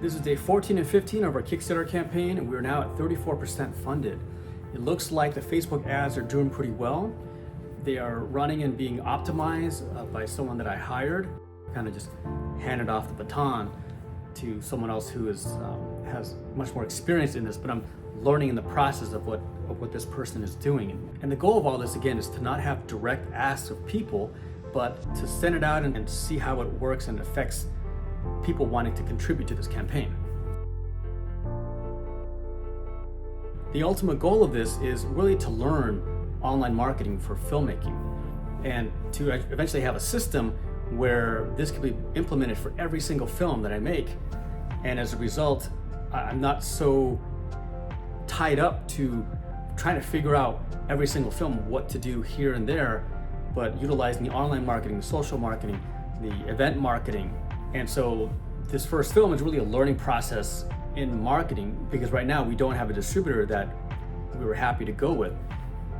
This is day 14 and 15 of our Kickstarter campaign, and we're now at 34% funded. It looks like the Facebook ads are doing pretty well. They are running and being optimized by someone that I hired, kind of just handed off the baton to someone else who has much more experience in this, but I'm learning in the process of what this person is doing. And the goal of all this, again, is to not have direct asks of people, but to send it out and see how it works and affects people wanting to contribute to this campaign. The ultimate goal of this is really to learn online marketing for filmmaking and to eventually have a system where this can be implemented for every single film that I make. And as a result, I'm not so tied up to trying to figure out every single film what to do here and there, but utilizing the online marketing, the social marketing, the event marketing. And so this first film is really a learning process in marketing, because right now we don't have a distributor that we were happy to go with.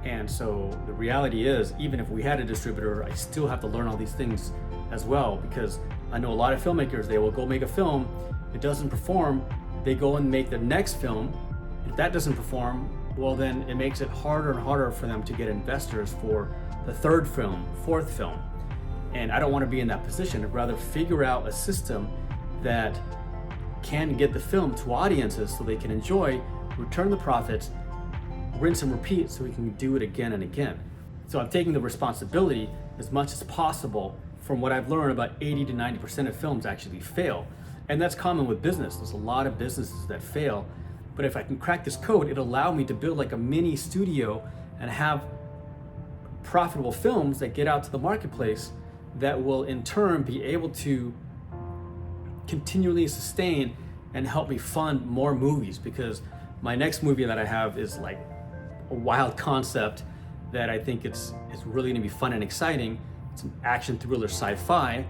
And so the reality is, even if we had a distributor, I still have to learn all these things as well, because I know a lot of filmmakers, they will go make a film, it doesn't perform, they go and make the next film. If that doesn't perform, well, then it makes it harder and harder for them to get investors for the third film, fourth film. And I don't want to be in that position. I'd rather figure out a system that can get the film to audiences so they can enjoy, return the profits, rinse and repeat so we can do it again and again. So I'm taking the responsibility as much as possible. From what I've learned, about 80 to 90% of films actually fail. And that's common with business. There's a lot of businesses that fail. But if I can crack this code, it'll allow me to build like a mini studio and have profitable films that get out to the marketplace that will in turn be able to continually sustain and help me fund more movies, because my next movie that I have is like a wild concept that I think it's really gonna be fun and exciting. It's an action thriller sci-fi.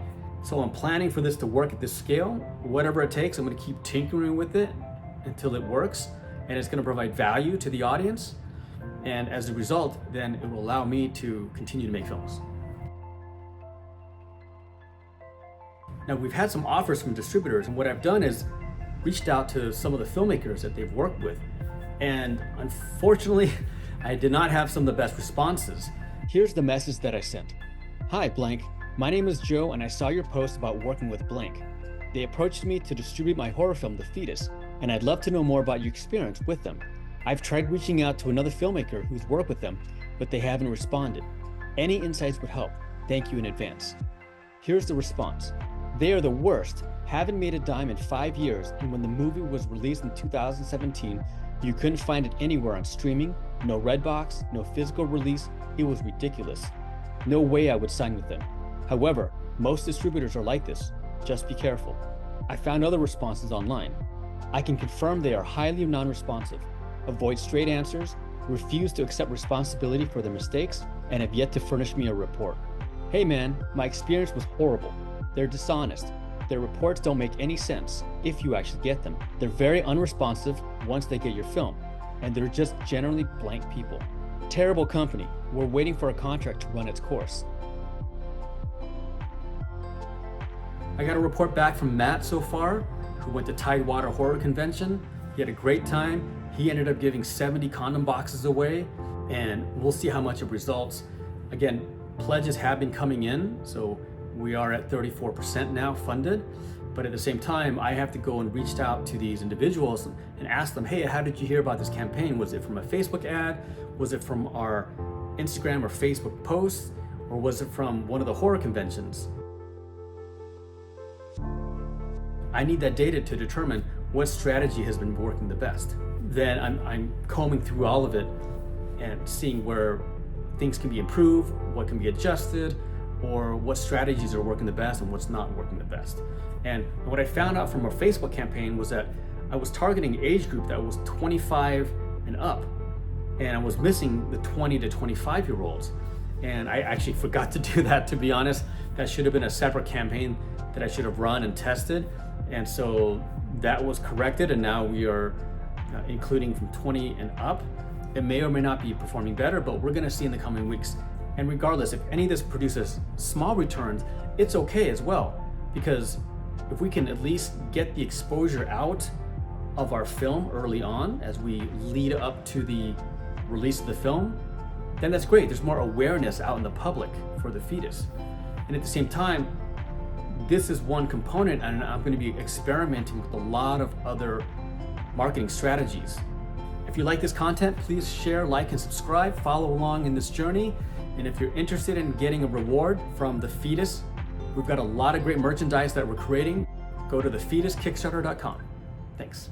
So I'm planning for this to work at this scale. Whatever it takes, I'm gonna keep tinkering with it until it works, and it's gonna provide value to the audience. And as a result, then it will allow me to continue to make films. Now, we've had some offers from distributors, and what I've done is reached out to some of the filmmakers that they've worked with. And unfortunately, I did not have some of the best responses. Here's the message that I sent. Hi, blank. My name is Joe, and I saw your post about working with blank. They approached me to distribute my horror film, The Fetus, and I'd love to know more about your experience with them. I've tried reaching out to another filmmaker who's worked with them, but they haven't responded. Any insights would help. Thank you in advance. Here's the response. They are the worst. Haven't made a dime in 5 years, and when the movie was released in 2017, you couldn't find it anywhere on streaming, no Redbox, no physical release. It was ridiculous. No way I would sign with them. However, most distributors are like this. Just be careful. I found other responses online. I can confirm they are highly non-responsive, avoid straight answers, refuse to accept responsibility for their mistakes, and have yet to furnish me a report. Hey man, my experience was horrible. They're dishonest. Their reports don't make any sense if you actually get them. They're very unresponsive once they get your film, and they're just generally blank people. Terrible company. We're waiting for a contract to run its course. I got a report back from Matt so far, who went to Tidewater Horror Convention. He had a great time. He ended up giving 70 condom boxes away, and we'll see how much it results. Again, pledges have been coming in, so we are at 34% now funded. But at the same time, I have to go and reach out to these individuals and ask them, hey, how did you hear about this campaign? Was it from a Facebook ad? Was it from our Instagram or Facebook posts? Or was it from one of the horror conventions? I need that data to determine what strategy has been working the best. Then I'm combing through all of it and seeing where things can be improved, what can be adjusted, or what strategies are working the best and what's not working the best. And what I found out from our Facebook campaign was that I was targeting age group that was 25 and up, and I was missing the 20 to 25 year olds. And I actually forgot to do that, to be honest. That should have been a separate campaign that I should have run and tested. And so that was corrected, and now we are including from 20 and up. It may or may not be performing better, but we're gonna see in the coming weeks. And regardless, if any of this produces small returns, it's okay as well, because if we can at least get the exposure out of our film early on as we lead up to the release of the film, then that's great. There's more awareness out in the public for the fetus. And at the same time, this is one component, and I'm going to be experimenting with a lot of other marketing strategies. If you like this content, please share, like, and subscribe. Follow along in this journey. And if you're interested in getting a reward from the fetus, we've got a lot of great merchandise that we're creating. Go to thefetuskickstarter.com. Thanks.